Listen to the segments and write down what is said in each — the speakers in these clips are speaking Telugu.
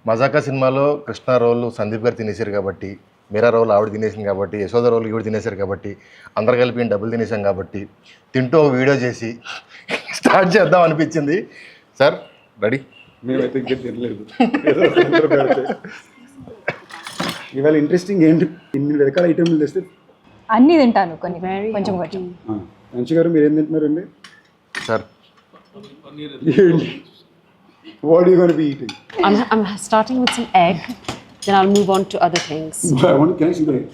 మజాకా సినిమాలో కృష్ణ రోల్ సందీప్ గారు తినేశారు కాబట్టి, మీరా రోల్ ఆవిడ తినేసింది కాబట్టి, యశోద రోల్ ఈవిడ తినేశారు కాబట్టి, అందరు కలిపి డబ్బులు తినేసాం కాబట్టి, తింటూ ఒక వీడియో చేసి స్టార్ట్ చేద్దాం అనిపించింది. Sir ready? మేమైతే ఇంకా తినలేదు. ఇవాళ ఇంట్రెస్టింగ్ ఏంటి, ఇన్ని రకాల ఐటమ్లు తెస్తే అన్నీ తింటాను, కొన్ని కొంచెం కొంచెం. మంచి గారు మీరు ఏం తింటున్నారండి? Sir What are you going to be eating? I'm starting with some egg, then I'll move on to other things. Can I see the egg?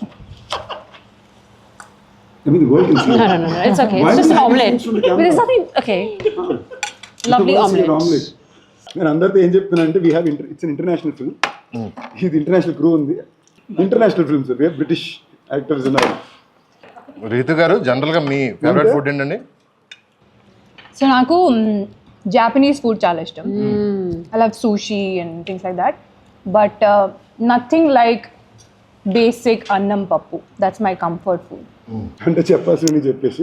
I mean, the world can see it. No, it's okay. Why It's just do you an hide omelette. things from the camera? But there's nothing, okay. Lovely omelette. నేను అందరితో ఏం చెప్తున్నానంటే we have it's an international film. ఇది ఇంటర్నేషనల్ క్రూ ఉంది. International film sir, we British actors ఉన్నారు. రీతు గారు, జనరల్గా మీ ఫేవరెట్ ఫుడ్ ఏంటండి? సో నాకు జాపనీస్ ఫుడ్ చాలా ఇష్టం. I love sushi and things like that, but nothing like basic annam pappu. That's my comfort food. అంటే చెప్పాల్సింది చెప్పేసి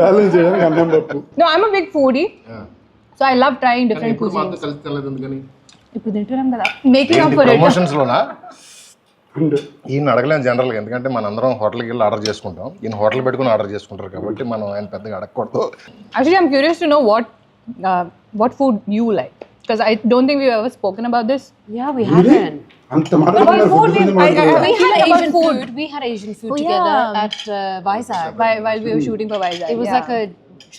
బ్యాలెన్స్ చేయడానికి అన్నం పప్పు. No, I'm a big foodie, so I love trying different cuisines. ఇప్పుడు తింటున్నాం కదా, making up for it. Promotions లోనా ఈయన అడగలేము జనరల్గా, ఎందుకంటే మన అందరం హోటల్కి వెళ్ళి ఆర్డర్ చేసుకుంటాం. ఈయన హోటల్ పెట్టుకుని ఆర్డర్ చేసుకుంటారు కాబట్టి మనం ఆయన పెద్దగా అడగకూడదు. Actually, I'm curious to know what food you like, because I don't think we've ever spoken about this. Yeah, we haven't. అంత మాట్లాడుతున్నారు food, food గురించి I- మాట్లాడుతున్నారు. We had About Asian food. food. We had Asian food Oh, together yeah. at Vizag. While we were shooting for Vizag. It was yeah. like a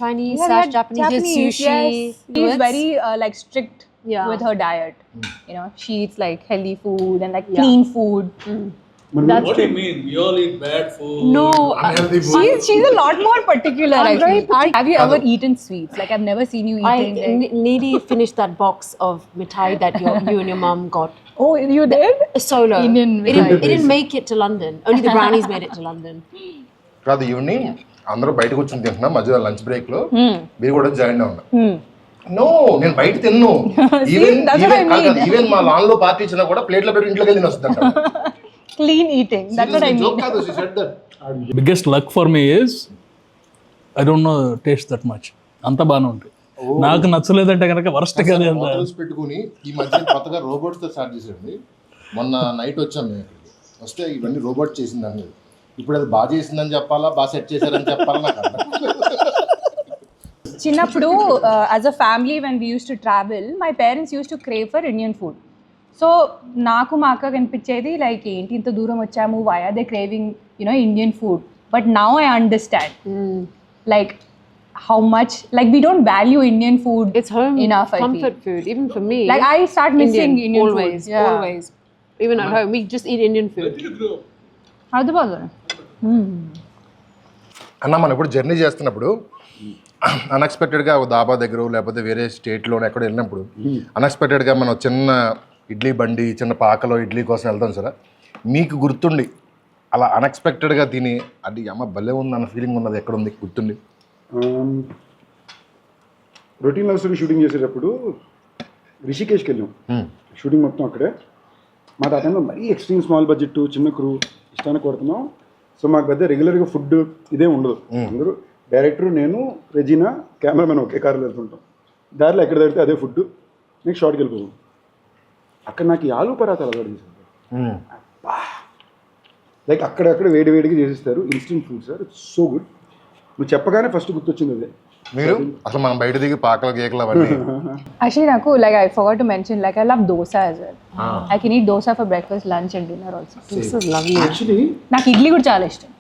Chinese Yeah, we slash had Japanese. We had sushi. Yes. She's very like strict Yeah. with her diet. You know, she eats like healthy food and like Yeah. clean food. What do you mean? We all eat bad food. No, Unhealthy food. She's a lot more particular. I'm Actually. very Have you ever eaten sweets? Like I've never seen you eating. nearly finished that box of mithai that you and your mum got. Oh, you did? Solo. Indian It didn't make it to London. Only the brownies made it to London. కాదు, ఈవినింగ్ అందరూ బయట కూర్చొని తింటున్నాం, మధ్యలో లంచ్ బ్రేక్ లో మీరు కూడా జాయిన్ అవ్వండి. నో, నేను బయట తిన్ను. ఈవెన్ మా లాన్ లో పార్టీ ఇచ్చినా కూడా ప్లేట్లో పెట్టి ఇంట్లోకి వెళ్ళి వస్తుందంట. Clean eating. That's what I mean. Joke కాదు, she said that. Biggest luck for me is I don't know taste that much. అంత బాగానే ఉంటుంది. నాకు నచ్చలేదంటే కనుక వరస్ట్ కదా. హోటల్స్ పెట్టుకుని ఈ మధ్య కొత్తగా రోబోట్స్ తో స్టార్ట్ చేసేయండి. మొన్న నైట్ వచ్చాం మేము ఇక్కడికి, వస్తే ఇవన్నీ రోబోట్ చేసిందని. ఇప్పుడు అది బాగా చేసిందని చెప్పాలా, బాగా సెట్ చేశారని చెప్పాలా నాకు అర్థం. చిన్నప్పుడు as a family when we used to travel, my parents used to crave for Indian food. So నాకు మా అక్క కనిపించేది లైక్ ఏంటి ఇంత దూరం వచ్చాము, why are they craving, you know, Indian food? But now I understand like how much like we don't value Indian food. It's home enough, I comfort feel. food, even for me. Like I start missing Indian always, food. Yeah. always. Even at home, we just eat Indian food. అర్థమవుతుంది. అన్న, మనం ఇప్పుడు జర్నీ చేస్తున్నప్పుడు అన్ఎక్స్పెక్టెడ్గా ఒక దాబా దగ్గర లేకపోతే వేరే స్టేట్లో ఎక్కడ వెళ్ళినప్పుడు అన్ఎక్స్పెక్టెడ్గా మనం చిన్న ఇడ్లీ బండి, చిన్న పాకలో ఇడ్లీ కోసం వెళ్తాం సార్. మీకు గుర్తుండి అలా అన్ఎక్స్పెక్టెడ్గా తిని అది అమ్మ భలే ఉంది అన్న ఫీలింగ్ ఉన్నది ఎక్కడ ఉంది గుర్తుండి? రొటీన్ లవ్ స్టోరీ షూటింగ్ చేసేటప్పుడు రిషికేష్కి వెళ్ళాం. షూటింగ్ మొత్తం అక్కడే. మాకు ఆ టైంలో మరీ ఎక్స్ట్రీమ్ స్మాల్ బడ్జెట్, చిన్న క్రూ, ఇష్టానికి కొడుతున్నాం. సో మాకు పెద్ద రెగ్యులర్గా ఫుడ్ ఇదే ఉండదు. అందరూ డైరెక్టర్, నేను, రెజీనా, కెమెరామెన్ ఒకే కార్లో వెళ్తుంటాం. దారిలో ఎక్కడ తగ్గితే అదే ఫుడ్. నెక్స్ట్ షార్ట్కి వెళ్ళిపోతాం. అక్కడ నాకు ఈ ఆలూ పరాతాలు అలవాటు చేశారు. లైక్ అక్కడక్కడ వేడి వేడిగా చేసిస్తారు. Instant food sir, it's so good. నువ్వు చెప్పగానే ఫస్ట్ గుర్తొచ్చింది అదే. మీరు అసలు మనం బయట దిగి పాకలు కేకలు అవన్నీ Actually, Naku, like I forgot to mention, like I love dosa as well. I can eat dosa for breakfast, lunch and dinner also. This is lovely. Actually నాకు ఇడ్లీ కూడా చాలా ఇష్టం.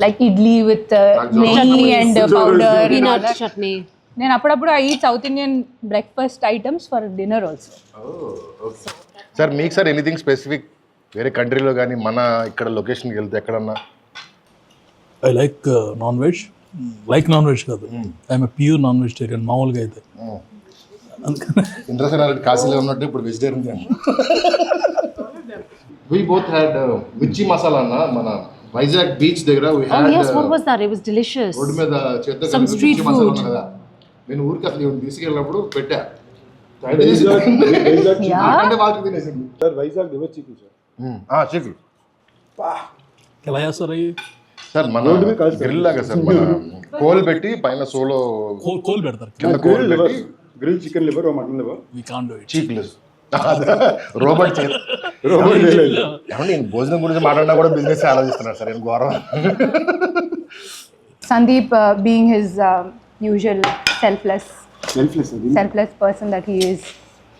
లైక్ ఇడ్లీ విత్ నెయ్యి అండ్ పౌడర్. Peanut chutney. నేను అప్పుడప్పుడు I eat south Indian breakfast items for dinner also. Sir మీకు సార్ ఎనీథింగ్ స్పెసిఫిక్ వేరే కంట్రీలో కానీ మన ఇక్కడ లొకేషన్కి వెళ్తే ఎక్కడన్నా? I like non veg. Like non veg కాదు, ఐఎమ్ ప్యూర్ నాన్ వెజిటేరియన్ మామూలుగా అయితే. ఇంద్రసేనారెడ్డి కాశీలో ఉన్నట్టు ఇప్పుడు వెజిటేరియన్. వి బోత్ హ్యాడ్ మిర్చి మసాలా అన్న మన వైజాగ్ బీచ్ దగ్గర. Oh yes, what was that? It was delicious. Road మీద చేద్దాం Some street food. కదా, నేను ఊరికి అసలు ఇవన్నీ తీసుకెళ్ళినప్పుడు పెట్టా. అంటే వాళ్ళకి తినేసింది sir Vizag river chicken sir. Chicken ఎలా చేస్తారు అవి? సార్ మన గ్రిల్ లాగా సార్, మన కోల్ పెట్టి పైన సోలో కోల్ పెడతారు. కింద కోల్ పెట్టి grill chicken liver, mutton liver. We can't do it. చీక్లెస్ రోబోట్ చేయలేదు. రోబోట్ చేయలేదు. ఏమంటే నేను భోజనం గురించి మాట్లాడినా కూడా బిజినెస్ ఆలోచిస్తున్నాను సార్ నేను ఘోరం. Sandeep, being his usual selfless person that he is.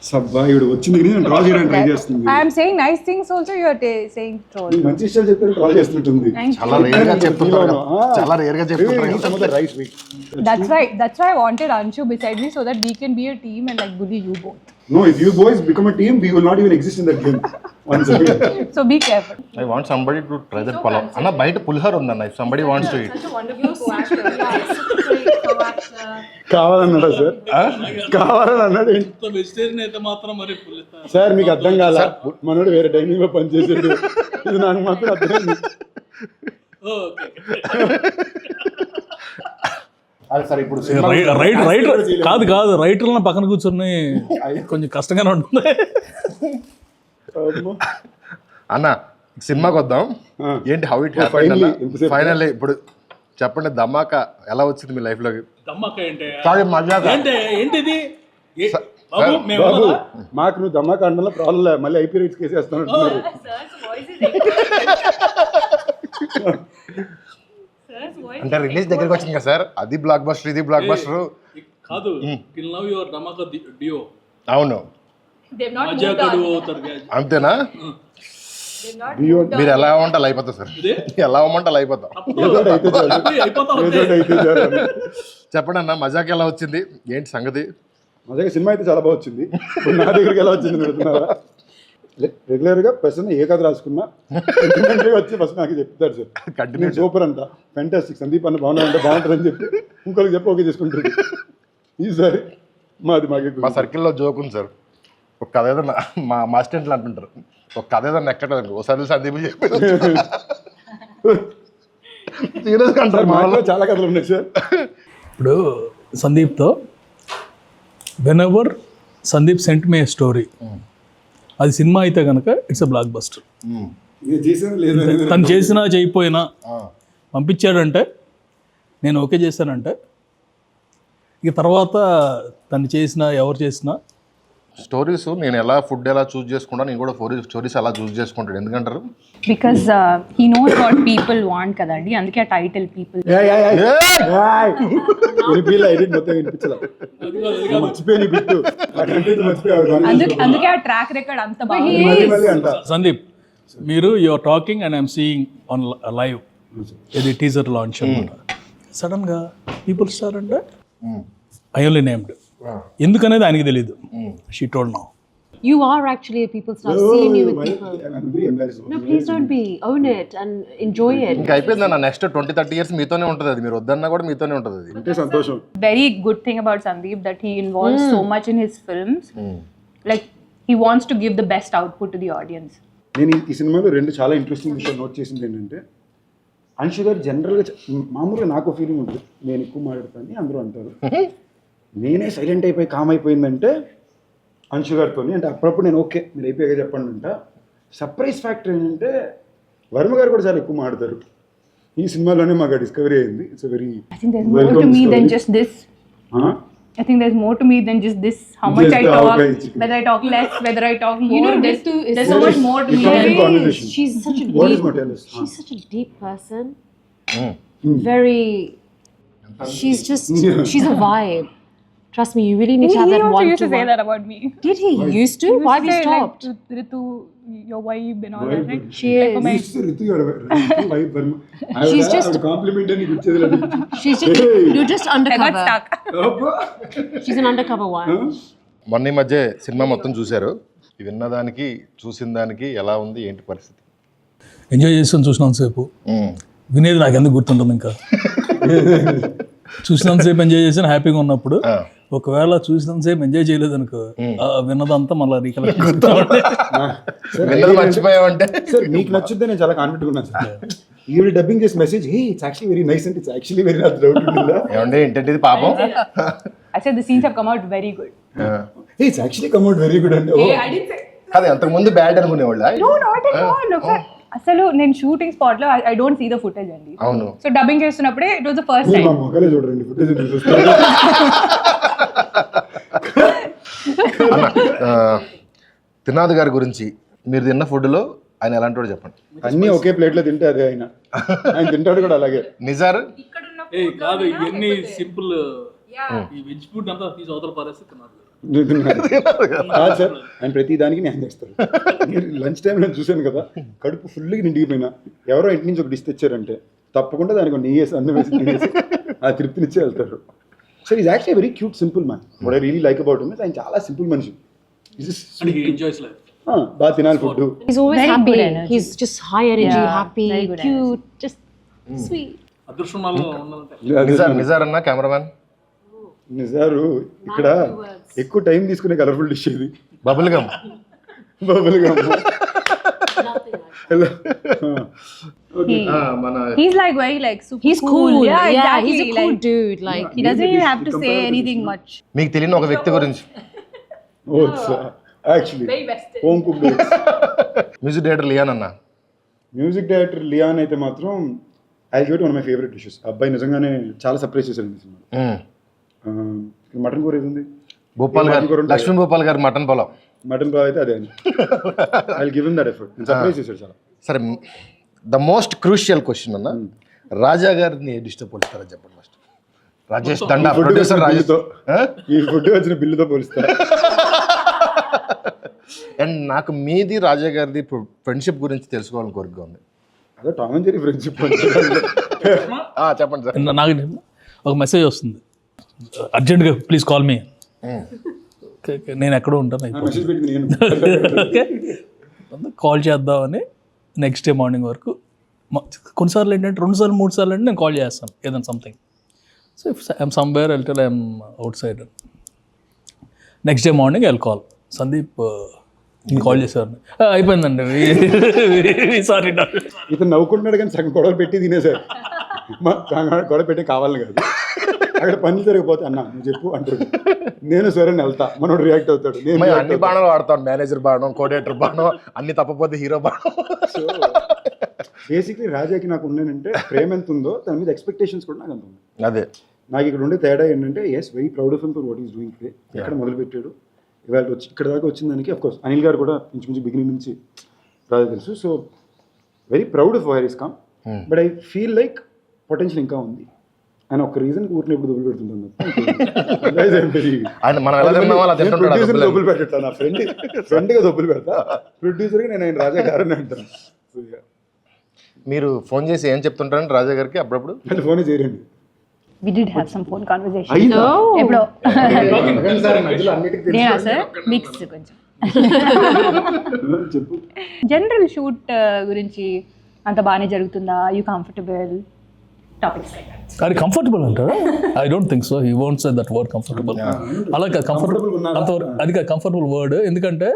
సబ్బా ఇవిడు వచ్చింది నేను డ్రా చేయడానికి ట్రై చేస్తుంది. I am saying nice things also, you are saying troll. మంచి విషయాలు చెప్తే డ్రా చేస్తుంటుంది. Thank you. చాలా రేర్ గా చెప్తుంటారు చాలా రేర్ గా చెప్తుంటారు. Right week. That's why I wanted Anshu beside me so that we can be a team and like bully you both. No, if you boys become a team, we will not even exist in that game. Once again. So be careful. I want somebody to try that palav. అన్న బయట పులిహోర ఉందన్న if somebody wants to eat. కావాలన్నాడా సార్? కావాలని అన్నాడు. వెజిటేరియన్ అయితే మాత్రం మరి సార్ మీకు అర్థం కాల, మనోడు వేరే డైనింగ్ లో పనిచేసాడు, ఇది నాకు మాత్రం అర్థమైంది. అది సార్ ఇప్పుడు కాదు రైటర్లను పక్కన కూర్చొని కొంచెం కష్టంగానే ఉంటుంది. అన్న సినిమాకి వద్దాం. ఏంటి హౌ ఇట్ ఫైనల్లీ ఇప్పుడు చెప్పండి, ధమాకా ఎలా వచ్చింది మీ లైఫ్ లోకి? ఏంటిది బాబు మాకు నువ్వు దమ్మాక అండంలో ప్రాబ్లం లేదు, మళ్ళీ ఐపీ రైట్స్ కేసు వేస్తాను అంటున్నారు. అంటే రిలీజ్ దగ్గరికి వచ్చింది కదా సార్, అది బ్లాక్ బస్టర్ ఇది బ్లాక్ బస్టర్ కాదు. డియో అవును అంతేనా? మీరు ఎలా అవ్వమంటే అయిపోతా సార్, ఎలా అవ్వమంటే అయిపోతాం. చెప్పండి అన్న, మజాక్ ఎలా వచ్చింది, ఏంటి సంగతి? మజాక్ సినిమా అయితే చాలా బాగా వచ్చింది. నా దగ్గరికి ఎలా వచ్చింది పెడుతున్నారా? రెగ్యులర్గా పర్సన్ ఏ కథ రాసుకున్నా వచ్చి ఫస్ట్ నాకు చెప్తారు సార్, కంటిన్యూ సూపర్ అంట, ఫ్యాంటాస్టిక్, సందీప్ అన్న బాగున్నారంటే బాగుంటుందని చెప్పి ఇంకొకరికి చెప్పి ఓకే చేసుకుంటారు. ఈసారి మా సర్కిల్లో జోక్ ఉంది సార్, ఒక కథ ఏదన్నా మా అసిస్టెంట్లు అంటుంటారు, ఒక కథ ఏదన్నా ఎక్కడ ఒకసారి సందీప్ చెప్పి సీరియస్గా అంటారు. మాలో చాలా కథలు ఉన్నాయి సార్. ఇప్పుడు సందీప్తో whenever Sandeep sent me story, అది సినిమా అయితే కనుక ఇట్స్ అ బ్లాక్ బస్టర్. తను చేసినా చేయకపోయినా పంపించాడంటే నేను ఓకే చేశానంటే ఇక తర్వాత తను చేసినా ఎవరు చేసినా స్టోరీస్ నేను ఎలా ఫుడ్ ఎలా చూస్ చేసుకుంటా, నేను కూడా స్టోరీస్ అలా చూస్ చేసుకుంటాను. ఎందుకంటారు? Because he knows what people want కదండి, అందుకే ఆ టైటిల్ పీపుల్. అందుకే ఆ ట్రాక్ రికార్డ్ అంత బాగుంది. సందీప్, మీరు you're talking and I'm seeing on live, ఇది టీజర్ లాంచ్ అనమాట. సడన్గా పీపుల్ స్టార్ అంటే ఐ ఓన్లీ నేమ్డ్, ఎందుకనేది ఆయనకి తెలియదు. She told now. You are actually a people star. Seeing you with people. No, please don't be. Own it and enjoy it. ఇంకా అయిపోయింది అన్న, నెక్స్ట్ 20-30 years మీతోనే ఉంటుంది అది, మీరు వద్దన్నా కూడా మీతోనే ఉంటుంది అది. అంటే సంతోషం. Very good thing about Sandeep that he involves so much in his films. Like he wants to give the best output to the audience. నేను ఈ సినిమాలో రెండు చాలా ఇంట్రెస్టింగ్ విషయాలు నోట్ చేసింది ఏంటంటే, అంశు గారు జనరల్గా మామూలుగా నాకు ఫీలింగ్ ఉంటుంది, నేను ఎక్కువ మాట్లాడతాను అందరూ అంటారు, నేనే సైలెంట్ అయిపోయి కామ్ అయిపోయిందంటే అంశు గారితో, అంటే అప్పుడప్పుడు నేను ఓకే మీరు అయిపోయాక చెప్పండి అంట. సర్ప్రైజ్ ఫ్యాక్టర్ ఏంటంటే వర్మ గారు కూడా చాలా ఎక్కువ మాట్లాడతారు. ఈ సినిమాలోనే మాకు డిస్కవరీ అయింది. It's very I think there's more to me than just this. I think there's more to me than just this. How much I talk, whether I talk less, whether I talk more. There's so much more to me. She's such a What is deep. Motelis? She's such a deep person. Very. She's a vibe. Trust me, you really need to have that He one used to to say one. that about me. Did he? Used to? Why have you stopped? Like, Ritu, your wife and all that. Right? She is. She's just- compliment అని ఇచ్చేది లేదు. She's just. You're just I got undercover. stuck. She's an undercover one. మొన్న ఈ మధ్య సినిమా మొత్తం చూశారు, విన్నదానికి చూసిన దానికి ఎలా ఉంది, ఏంటి పరిస్థితి? ఎంజాయ్ చేస్తాను చూసినంతసేపు, వినేది నాకు ఎందుకు గుర్తుంటుంది ఇంకా. చూసినంతసేపు ఎంజాయ్ చేసాను హ్యాపీగా ఉన్నప్పుడు, ఒకవేళ చూసినంతసేపు ఎంజాయ్ చేయలేదు అనుకో, విన్నదంతా మళ్ళీ రీకలెక్ట్ మర్చిపోయామంటే. సార్ మీకు నచ్చుద్దే నేను చాలా కాన్ఫిడెంట్ ఉన్నాను సార్. ఈవిడ డబ్బింగ్ చేసి message, hey it's actually very nice అంటే it's actually very nice doubt ఉంటుందా? ఏమంటే ఏంటంటే ఇది పాపం. I said the scenes have come out very good. Hey it's actually come out very good అంటే I didn't say. అదే అంతకు ముందు బ్యాడ్ అనుకునేవాళ్ళ? No, not at all. Look, అసలు నేను షూటింగ్ స్పాట్ లో I don't see the footage అండి. అవును. సో డబ్బింగ్ చేస్తున్నప్పుడే it was the first time. మా మొక్కలే చూడండి ఫుటేజ్ చూస్తారు. త్రినాథ్ గారి గురించి మీరు తిన్న ఫుడ్లో ఆయన ఎలాంటి వాడు చెప్పండి. అన్నీ ఒకే ప్లేట్లో తింటే అదే ఆయన తింటాడు కూడా అలాగే. నిజార్ కాదు ఇవన్నీ సింపుల్ ఈ వెజ్ ఫుడ్ అంతా తీసి అవతల పారేస్తే తిన్నారు. కాదు సార్, ఆయన ప్రతి దానికి న్యాయం చేస్తారు. లంచ్ టైం నేను చూశాను కదా, కడుపు ఫుల్గా నిండిపోయినా ఎవరో ఇంటి నుంచి ఒక డిష్ తెచ్చారంటే తప్పకుండా దానికి నెయ్యి వేసి అన్నం వేసి తినేసి ఆ తృప్తినిచ్చే వెళ్తారు. So is actually very cute simple man. What I really like about him, ఆయన చాలా సింపుల్ మనిషి. Enjoys life. బాగా తినాలి food. He's always Very happy. good energy. He's just high energy, Yeah, happy, very good cute, just sweet. అదృష్టం వల్ల ఉండాలంటే నిజార్ అన్న కెమెరామ్యాన్. నిజారు ఇక్కడ ఎక్కువ టైం తీసుకునే కలర్ఫుల్ డిష్ ఇది. Bubble gum. Bubble gum. మన He's like very like super He's cool. Yeah, exactly. He's a cool like, dude. Like he doesn't even have to say anything much. మీకు తెలియని ఒక వ్యక్తి గురించి. Actually home cooked. Music director Leon అన్న. మ్యూజిక్ డైరెక్టర్ లియాన్ అయితే మాత్రం I give it one of my favourite dishes. అబ్బాయి నిజంగానే చాలా సర్ప్రైజ్ చేశారు ఈ సినిమా. మటన్ కూర ఏది ఉంది, భూపాల్ గారు, లక్ష్మీ భూపాల్ గారు మటన్ పొలం. మటన్ బాగా అయితే అదే. I give him that effort. Surprise చేశారు చాలా. సరే, ద మోస్ట్ క్రూషియల్ క్వశ్చన్ అన్న, రాజా గారిని ఏ డిస్టర్బ్ పోలిస్తారని చెప్పండి ఫస్ట్. రాజేష్ దండా ప్రొడ్యూసర్ రాజేష్. ఈ ఫుడ్ వచ్చిన బిల్లుతో పోలిస్తారు. అండ్ నాకు మీది రాజా గారిది ఫ్రెండ్షిప్ గురించి తెలుసుకోవాలని కోరిక ఉంది. అదే టామ్ అండ్ జెర్రీ ఫ్రెండ్షిప్. చెప్పండి సార్. నాకు ఒక మెసేజ్ వస్తుంది, అర్జెంట్గా ప్లీజ్ కాల్ మీ. నేను ఎక్కడో ఉంటాను, మెసేజ్ పెట్టి నేను కాల్ చేద్దామని నెక్స్ట్ డే మార్నింగ్ వరకు. కొన్నిసార్లు ఏంటంటే 2 సార్లు 3 సార్లు అంటే నేను కాల్ చేస్తాను ఏదైనా something. So if I'm somewhere వెళ్తే I'm outside. Next day morning I call Sandeep, నేను కాల్ చేసేవాడిని, అయిపోయిందండి సారీ. ఇతను నవ్వుకుంటున్నాడు కానీ సగం గొడవలు పెట్టి తినేసారు. గొడవ పెట్టి కావాలని కాదు, అక్కడ పనులు జరిగిపోతే అన్న నువ్వు చెప్పు అంటాడు. నేను సరే వెళ్తా, మనోడు రియాక్ట్ అవుతాడు. నేను అన్ని బాణాలు వాడతాను, మేనేజర్ బాణం, కోఆర్డినేటర్ బాణం, అన్ని తప్పపోతే హీరో బాణం. సో బేసిక్లీ రాజాకి నాకు ఉన్నానంటే ప్రేమ ఎంత ఉందో దాని మీద ఎక్స్పెక్టేషన్స్ కూడా నాకు అంత ఉంది. అదే నాకు ఇక్కడ ఉండే తేడా ఏంటంటే is very proud of him for what is doing today. ఎక్కడ మొదలు పెట్టాడు, ఇవాళ వచ్చి ఇక్కడ దాకా వచ్చిన దానికి అఫ్కోర్స్ అనిల్ గారు కూడా ఇంచుమించు బిగినింగ్ నుంచి రాజా తెలుసు. So very proud of wire is come. But I feel like potential ఇంకా ఉంది. ఆయన ఒక రీజన్ ఊరిని ఎప్పుడు దొబ్బులు పెడుతుంటాను. ఆయన మనం ఎలా తిన్నామో అలా తింటుంటాడు. ప్రొడ్యూసర్ దొబ్బులు పెట్టా, నా ఫ్రెండ్గా దొబ్బులు పెడతా, ప్రొడ్యూసర్గా నేను ఆయన రాజా గారని అంటాను. మీరు ఫోన్ చేసి ఏం చెప్తుంటారండి రాజా గారికి అప్పుడప్పుడు? అంటే ఫోనే చేయరండి. We did have some phone conversation. అయ్యిందా? ఎప్పుడో అన్నిటికీ నేనా సార్ మిక్స్ కొంచెం. చెప్పు. జనరల్ షూట్ గురించి అంత బాగానే జరుగుతుందా? You comfortable? టాపిక్స్ అది కంఫర్టబుల్ అంటారా? I don't think so. He won't say that word comfortable. అలాగే కంఫర్టబుల్ అంతవరకు అది కంఫర్టబుల్ వర్డ్. ఎందుకంటే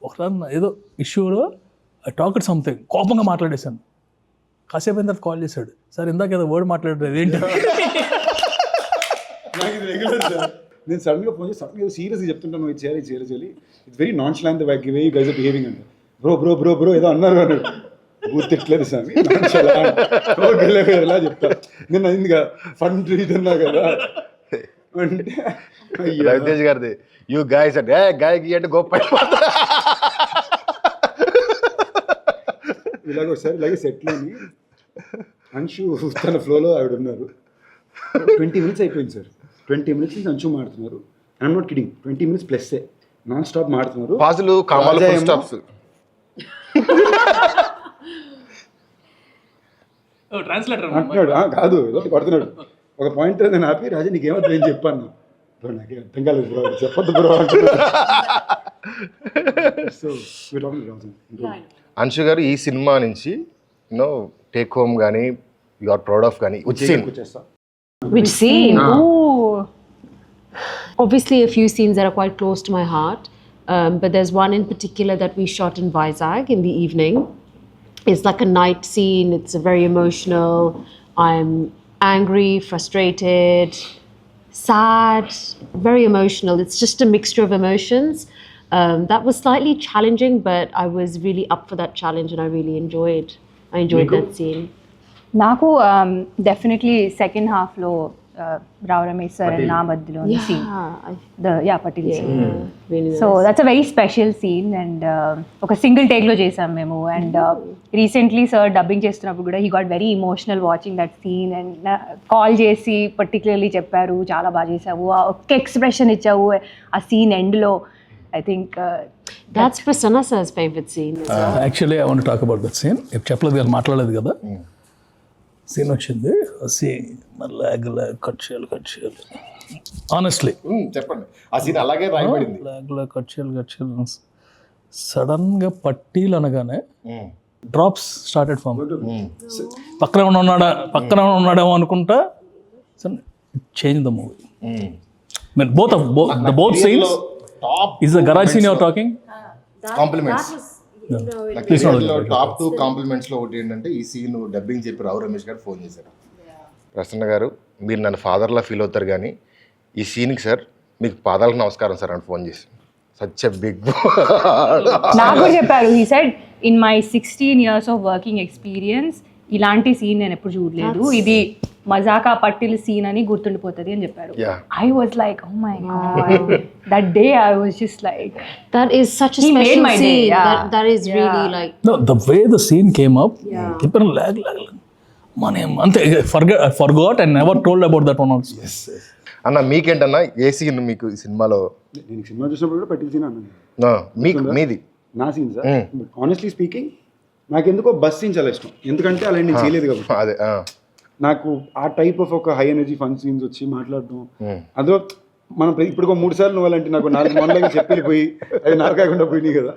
ఒకసారి ఏదో ఇష్యూలో ఐ టాక్ సంథింగ్ కోపంగా మాట్లాడేశాను. కాసేపు అయిన తర్వాత కాల్ చేశాడు, సార్ ఇందాక ఏదో వర్డ్ మాట్లాడలేదు ఏంటి? నాకు ఇది రెగ్యులర్ సార్. నేను సడన్గా ఫోన్ చేసి సడన్గా సీరియస్గా చెప్తుంటాను, ఇది చేయాలి. It's very nonchalant the way you guys are behaving అంటే బ్రో ఏదో అన్నారు అన్నాడు. గుర్తిట్లేదు సార్, ఎలా చెప్తా నేను అయిందిగా ఫండ్ ఇదన్నా కదా అంటే రవితేజ్ గారిది యూ గాయస్ అంటే గాయకి అంటే గొప్ప. ఇలాగ ఒకసారి ఇలాగే సెట్లోని అంశు తన ఫ్లోలో ఆవిడ ఉన్నారు. 20 minutes అయిపోయింది సార్. 20 minutes నుంచి అంశు మాడుతున్నారు. I'm not kidding, 20 minutes plus non stop మాడుతున్నారు. పాజులు కామాలు ఫుల్ స్టాప్స్. ట్రాన్స్లేటర్ అంటున్నాడు కాదు ఏదో కొడుతున్నాడు. ఒక పాయింట్ నేను ఆపి రాజా నీకేమర్థం ఏం చెప్పాను. బ్రో నాకే అర్థం కాలేదు బ్రో, చెప్పొద్దు బ్రో అంటున్నాడు. సో అంశు గారు ఈ సినిమా నుంచి యూనో టేక్ హోమ్ కానీ యు ఆర్ ప్రౌడ్ ఆఫ్ కానీ వచ్చేస్తా. Which scene? Ooh. Obviously, a few scenes that are quite close to my heart. But there's one in particular that we shot in Vizag in the evening. It's like a night scene. It's very emotional. I'm angry, frustrated, sad, very emotional. It's just a mixture of emotions. That was slightly challenging, but I was really up for that challenge and I really enjoyed that scene. నాకు డెఫినెట్లీ సెకండ్ హాఫ్లో Rao Ramesh sir and na మధ్యలోని scene. Patil scene. Really nice. So that's a very special scene and ఒక సింగిల్ టేక్ లో చేసాం మేము అండ్ రీసెంట్లీ సార్ డబ్బింగ్ చేస్తున్నప్పుడు కూడా he got very emotional watching that scene and call చేసి పర్టికులర్లీ చెప్పారు చాలా బాగా చేసావు ఒక్క ఎక్స్ప్రెషన్ ఇచ్చావు ఆ సీన్ ఎండ్ లో I think That's Prasanna sir's favorite scene. Actually I want talk about that scene ఇప్పుడు చెప్పలేదు కదా మాట్లాడలేదు కదా సీన్ వచ్చింది సీన్ లాగ్ కట్ చేయాలి ఆనెస్ట్లీ చెప్పండి ఆ సీన్ అలాగే రాయబడింది. లాగ్ కట్ చేయాలి సడన్గా పట్టీలు అనగానే డ్రాప్స్ స్టార్టెడ్ ఫామ్ పక్కన ఉన్నాడేమో అనుకుంటా change the movie mean both scenes is the garage seen your talking compliments top 2 compliments లో ఒకటి ఏంటంటే ఈ సీన్ డబ్బింగ్ చెప్పి రావు రమేష్ గారు ఫోన్ చేశారు. ప్రసన్న గారు మీరు నన్ను ఫాదర్లా ఫీల్ అవుతారు కానీ ఈ సీన్కి సార్ మీకు పాదాలకు నమస్కారం సార్ అని ఫోన్ చేసి సచ్ ఎ బిగ్ నాకు కూడా చెప్పారు he said in my 16 years of working experience ఇలాంటి సీన్ నేను ఎప్పుడు చూడలేదు ఇది మజాకా పట్టిల్ సీన్ అని గుర్తుండిపోతుంది అని చెప్పారు. I was like oh my god that day I was just like That is such a He made special my day, scene. yeah. That is really like. No, the way the scene came up, people lag. Ante I forgot and never told about that one also. Yes. అన్న మీకేంటన్నా ఏ సీన్ మీకు ఈ సినిమాలో నేను సినిమా చూసినప్పుడు కూడా పట్టిల్ సీన్ అన్నాను. మీకు మీది నా సీన్ సార్ ఆనెస్ట్లీ స్పీకింగ్ నాకు ఎందుకో బస్ సీన్ చాలా ఇష్టం ఎందుకంటే అలా నేను చేయలేదు కాబట్టి అదే నాకు ఆ టైప్ ఆఫ్ ఒక హై ఎనర్జీ ఫన్ సీన్స్ వచ్చి మాట్లాడడం అందులో మనం ఇప్పుడు 3 సార్లు నువ్వు అలాంటి నాకు 4 మొన్నలాగా చెప్పి పోయి అది నారకాయకుండా పోయినాయి కదా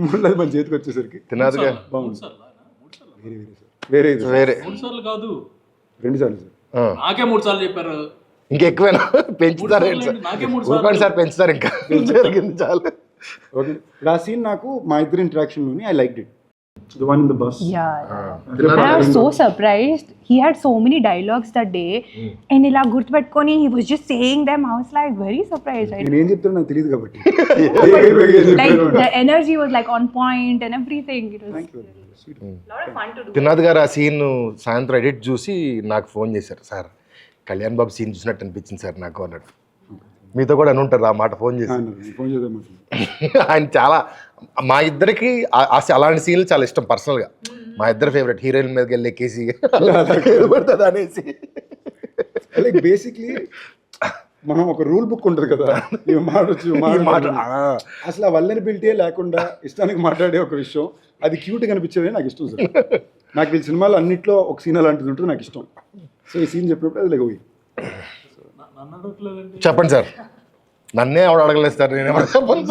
మూడోది మన చేతికి వచ్చేసరికి తినాదుగా బాగుంది వేరే వేరే 3 సార్లు కాదు 2 సార్లు సార్ నాకే 3 సార్లు చెప్పారు ఇంకెక్కువైనా పెంచుతారు నాకే 3 ఊరుకోండి సార్ పెంచుతారు ఇంకా జరిగింది చాలు. ఓకే ఆ సీన్ నాకు మా ఇద్దరు ఇంటరాక్షన్లోని I like it the one in the bus and I was so surprised he had so many dialogues that day and ఇలా గుర్తుపెట్టుకొని he was just saying them I was like very surprised నేను ఏం చెప్తానో నాకు తెలియదు కాబట్టి like the energy was like on point and everything it was lot of fun to do. తినాద్ గారు ఆ సీన్ సాయంత్రం ఎడిట్ చూసి నాకు ఫోన్ చేశారు సార్ కళ్యాణ్ బాబు సీన్ చూసినట్టు అనిపించింది సార్ నాకు అన్నట్టు మీతో కూడా అని ఉంటారు ఆ మాట ఫోన్ చేసి ఫోన్ చేద్దాం ఆయన చాలా మా ఇద్దరికి అలాంటి సీన్లు చాలా ఇష్టం పర్సనల్గా మా ఇద్దరు ఫేవరెట్ హీరోయిన్ మీదకి వెళ్ళి ఎక్కేసి పడుతుంది అనేసి లైక్ బేసిక్లీ మనం ఒక రూల్ బుక్ ఉంటుంది కదా అసలు ఆ వల్లనిబిలిటీ లేకుండా ఇష్టానికి మాట్లాడే ఒక విషయం అది క్యూట్గా కనిపించేది నాకు ఇష్టం సార్ నాకు ఈ సినిమాలో అన్నింటిలో ఒక సీన్ అలాంటిది ఉంటుంది నాకు ఇష్టం సో ఈ సీన్ చెప్పినప్పుడు అది లైక్ చెప్పండి సార్ నన్నే ఎవడు అడగలేదు సార్ నేను ఎవరు చెప్పను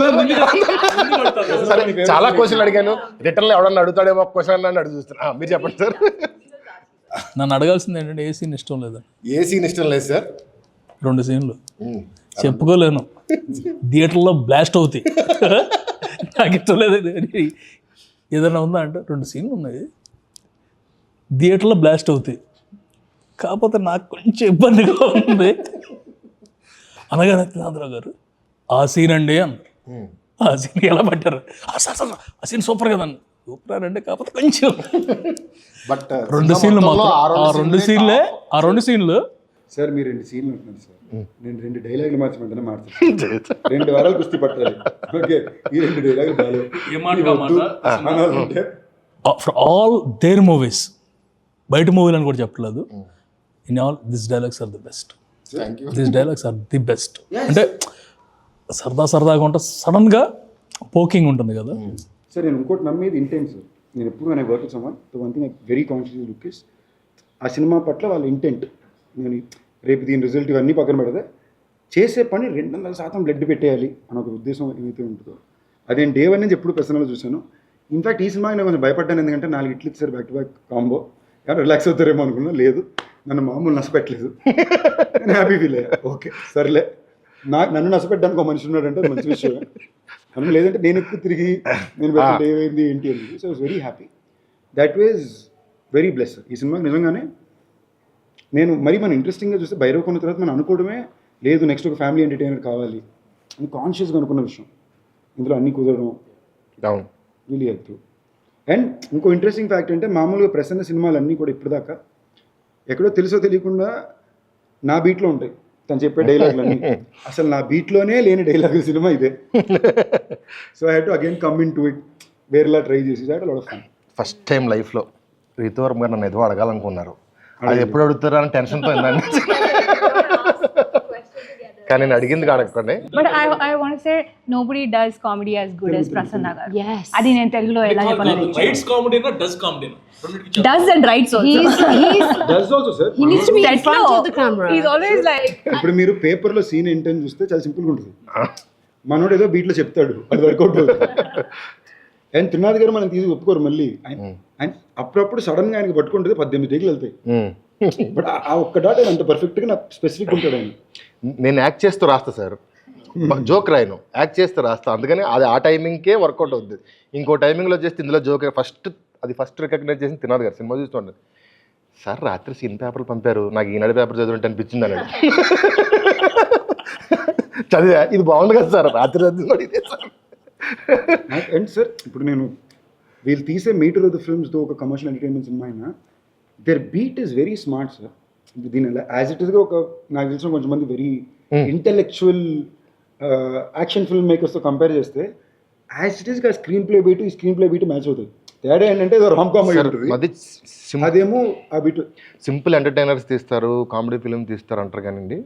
సరే చాలా క్వశ్చన్లు అడిగాను రిటర్న్లో ఎవడన్నా అడుగుతాడేమో క్వశ్చన్ అని అడుగు చూస్తున్నా మీరు చెప్పండి సార్ నన్ను అడగాల్సింది ఏంటంటే ఏ సీన్ ఇష్టం లేదా ఏ సీన్ ఇష్టం లేదు సార్ 2 సీన్లు చెప్పుకోలేను థియేటర్లో బ్లాస్ట్ అవుతాయి నాకు ఇష్టం లేదు ఏదైనా ఉందా అంటే 2 సీన్లు ఉన్నాయి థియేటర్లో బ్లాస్ట్ అవుతాయి కాకపోతే నాకు కొంచెం ఇబ్బందిగా ఉంది అనగానే త్రినాథరావు గారు ఆ సీన్ అండి అన్నారు ఆ సీన్ ఎలా పట్టారు సార్ సార్ ఆ సీన్ సూపర్ కదండి సూపర్ అంటే కాకపోతే కొంచెం బట్ 2 సీన్లు మాత్రం ఆ 2 సీన్లు సార్ మీరు 2 సీన్లు ఉంటున్నారు సార్ నేను 2 డైలాగులు మార్చమంటే మాట్లాడతాను 2 వారాలు కుస్తీ పట్టాలి ఓకే ఈ 2 డైలాగులు ఫర్ ఆల్ దేర్ మూవీస్ బయట మూవీలు అని కూడా చెప్పలేదు in all this dialogues are the best this dialogues are the best అంటే సరదాగా ఉంటే సడన్గా పోకింగ్ ఉంటుంది కదా సార్ నేను ఇంకోటి నమ్మేది ఇంటెన్స్ నేను ఎప్పుడు నేను work someone the one thing very conscious look is ఆ సినిమా పట్ల వాళ్ళ ఇంటెంట్ నేను రేపు దీని రిజల్ట్ ఇవన్నీ పక్కన పెడితే చేసే పని 200% బ్లడ్ పెట్టేయాలి అని ఒక ఉద్దేశం ఏమైతే ఉంటుందో అది నేను డే 1 నుంచి ఎప్పుడు పర్సనల్గా చూశాను ఇన్ఫాక్ట్ ఈ సినిమాకి నేను కొంచెం భయపడ్డాను ఎందుకంటే 4 ఇట్లు ఇచ్చారు బ్యాక్ టు బ్యాక్ కాంబో కానీ రిలాక్స్ అవుతారేమో అనుకున్నా లేదు నన్ను మామూలు నష్టపెట్టలేదు నేను హ్యాపీ ఫీల్ అయ్యా ఓకే సర్లే నన్ను నష్టపెట్టడానికి ఒక మనిషి ఉన్నాడంటే మంచి విషయం నన్ను లేదంటే నేను ఎక్కువ తిరిగి నేను పెట్టండి ఏమైంది ఏంటి అని so it's very happy that was very bless ఈ సినిమాకి నిజంగానే నేను మరి మనం ఇంట్రెస్టింగ్గా చూస్తే భైరవ్ కొన్న తర్వాత మనం అనుకోవడమే లేదు నెక్స్ట్ ఒక ఫ్యామిలీ ఎంటర్టైనర్ కావాలి అని కాన్షియస్గా అనుకున్న విషయం ఇందులో అన్నీ కుదరడం రియలీ హెల్ప్ అండ్ ఇంకో ఇంట్రెస్టింగ్ ఫ్యాక్ట్ అంటే మామూలుగా ప్రసన్న సినిమాలు అన్నీ కూడా ఇప్పటిదాకా ఎక్కడో తెలుసో తెలియకుండా నా బీట్లో ఉంటాయి తను చెప్పే డైలాగులన్నీ. అసలు నా బీట్లోనే లేని డైలాగుల సినిమా ఇదే. So I have to again come in to it, వేరేలా ట్రై చేసి that lot of fun. First time లైఫ్లో రీతోవర్మ గారు నన్ను ఏదో అడగాలనుకున్నారు, అది ఎప్పుడు అడుగుతారా అని టెన్షన్తో ఉందండి. కానీ నేను అడిగింది అడగకండి. But I want to say nobody does comedy as good as Prasanna garu. Yes. అది నేను తెలుగులో ఎలా చెప్పాలి? Rights comedy does comedy Does and writes also. He's does also sir. he needs to be in Set front లో of the camera. He's always like ఇప్పుడు మీరు పేపర్లో సీన్ ఏంటని చూస్తే చాలా సింపుల్గా ఉంటుంది. మనోడు ఏదో బీట్లో చెప్తాడు, అది వర్కౌట్ అవుతుంది. అండ్ త్రినాథ్ గారు మనం తీసి ఒప్పుకోరు మళ్ళీ. ఆయన అప్పుడప్పుడు సడన్గా ఆయనకి పట్టుకుంటుంది 18 టేకులు వెళ్తాయి. బట్ ఆ ఒక్క డాట్ ఆయన అంత పర్ఫెక్ట్గా నాకు స్పెసిఫిక్ ఉంటాడు ఆయన. నేను యాక్ట్ చేస్తూ రాస్తా సార్, జోక్ రాయను, యాక్ట్ చేస్తూ రాస్తా. అందుకని అది ఆ టైమింగ్కే వర్కౌట్ అవుతుంది. ఇంకో టైమింగ్లో చేస్తే ఇందులో జోక్ ఫస్ట్ రికగ్నైజ్ చేసి తినాలి గారు సినిమా చూస్తుండదు. సార్ రాత్రి సీన్ పేపర్లు పంపారు, నాకు ఈనాడు పేపర్ చదువుంటే అనిపించింది అన్నాడు. చదివా, ఇది బాగుంది కదా సార్, రాత్రి చదివి ఇదే సార్. అండ్ సార్ ఇప్పుడు నేను వీళ్ళు తీసే మీటర్ ఆఫ్ ద ఫిల్మ్స్తో ఒక కమర్షియల్ ఎంటర్టైన్మెంట్ సినిమా అయినా their beat is very smart sir. దీని యాజ్ ఇట్ ఈస్గా ఒక నాకు తెలిసిన కొంతమంది వెరీ ఇంటెలెక్చువల్ యాక్షన్ ఫిల్మ్ మేకర్స్తో కంపేర్ చేస్తే యాజ్ ఇట్ ఈస్గా స్క్రీన్ ప్లే బీట్ ఈ స్క్రీన్ ప్లే బీట్ మ్యాచ్ అవుతుంది. తేడా ఏంటంటే రామ్ కామెడీ ఉంటుంది, అది అదేమో ఆ బీట్ సింపుల్ ఎంటర్టైనర్స్ తీస్తారు, కామెడీ ఫిలిం తీస్తారు అంటారు కానివ్వండి.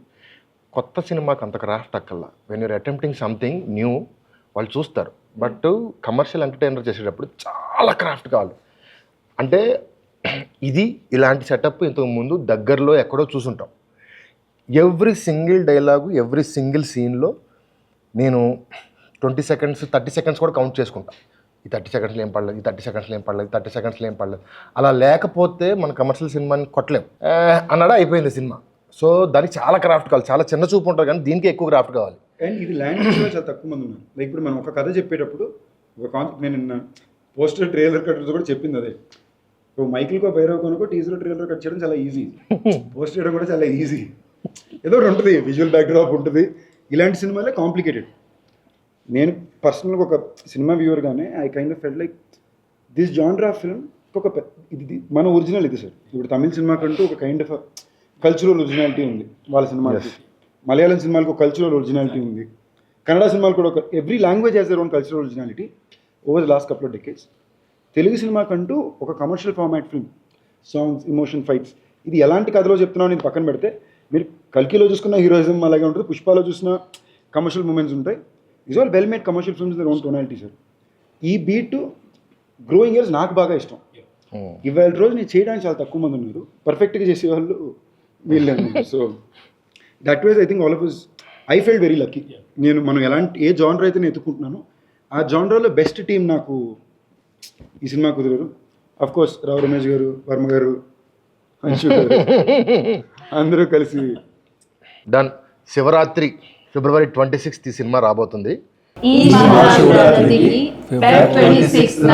కొత్త సినిమాకి అంత క్రాఫ్ట్ అక్కల్లా. When you're attempting something new వాళ్ళు చూస్తారు. బట్ కమర్షియల్ ఎంటర్టైనర్ చేసేటప్పుడు చాలా క్రాఫ్ట్ కావాలి. అంటే ఇది ఇలాంటి సెటప్ ఇంతకు ముందు దగ్గరలో ఎక్కడో చూసుంటాం. Every single dialogue, every single సీన్లో నేను 20 seconds 30 seconds కూడా కౌంట్ చేసుకుంటా. ఈ 30 secondsలో ఏం పడలేదు, ఈ 30 secondsలో ఏం పడలేదు, 30 secondsలో ఏం పడలేదు. అలా లేకపోతే మన కమర్షియల్ సినిమాని కొట్టలేం అన్నాడా అయిపోయింది సినిమా. సో దానికి చాలా క్రాఫ్ట్ కావాలి, చాలా చిన్న చూపు ఉంటుంది కానీ దీనికి ఎక్కువ క్రాఫ్ట్ కావాలి. అండ్ ఇది లాంగ్వేజ్లో చాలా తక్కువ మంది ఉన్నారు. లైక్ ఇప్పుడు మనం ఒక కథ చెప్పేటప్పుడు ఒక కాన్సెప్ట్, నేను నిన్న పోస్టర్ ట్రైలర్ కట్ కూడా చెప్పింది అదే. మైకిల్కో భైరవ్కోనకో టీజర్ ట్రైలర్ కట్ చేయడం చాలా ఈజీ, పోస్ట్ చేయడం కూడా చాలా ఈజీ. ఏదో ఒకటి ఉంటుంది, విజువల్ బ్యాక్డ్రాప్ ఉంటుంది. ఇలాంటి సినిమాలే కాంప్లికేటెడ్. నేను పర్సనల్గా ఒక సినిమా వ్యూవర్గానే I kind of felt like this genre film ఒక ఇది మన ఒరిజినల్ ఇది సార్. ఇప్పుడు తమిళ సినిమా కంటూ ఒక కైండ్ ఆఫ్ కల్చరల్ ఒరిజినాలిటీ ఉంది వాళ్ళ సినిమాలకి. మలయాళం సినిమాలకు ఒక కల్చరల్ ఒరిజినాలిటీ ఉంది. కన్నడ సినిమాలు కూడా ఒక every language has their own cultural originality over the last couple of decades. Telugu cinema కంటూ ఒక commercial format film, songs, emotion, fights. ఇది ఎలాంటి కథలో చెప్తున్నావు నేను పక్కన పెడితే, మీరు కల్కిలో చూసుకున్న హీరోయిజం అలాగే ఉంటుంది, పుష్పాలో చూసిన కమర్షియల్ మూమెంట్స్ ఉంటాయి. Is all well made commercial films their own tonality sir. ఈ బీట్ గ్రోయింగ్ ఇయర్స్ నాకు బాగా ఇష్టం. ఇవాళ రోజు నేను చేయడానికి చాలా తక్కువ మంది ఉన్నారు, పర్ఫెక్ట్గా చేసేవాళ్ళు వీళ్ళే. So that wise I think all of us I felt very lucky. మనం ఏ జానర్ అయితే నేను ఎత్తుకుంటున్నానో ఆ జానర్లో బెస్ట్ టీం నాకు ఈ cinema కుదిరారు. Of course Rao Ramesh గారు, వర్మ గారు, అంశు గారు అందరూ కలిసి డన్. శివరాత్రి February 26th ఈ సినిమా రాబోతుంది. ఈ మహాశివరాత్రికి Feb 26న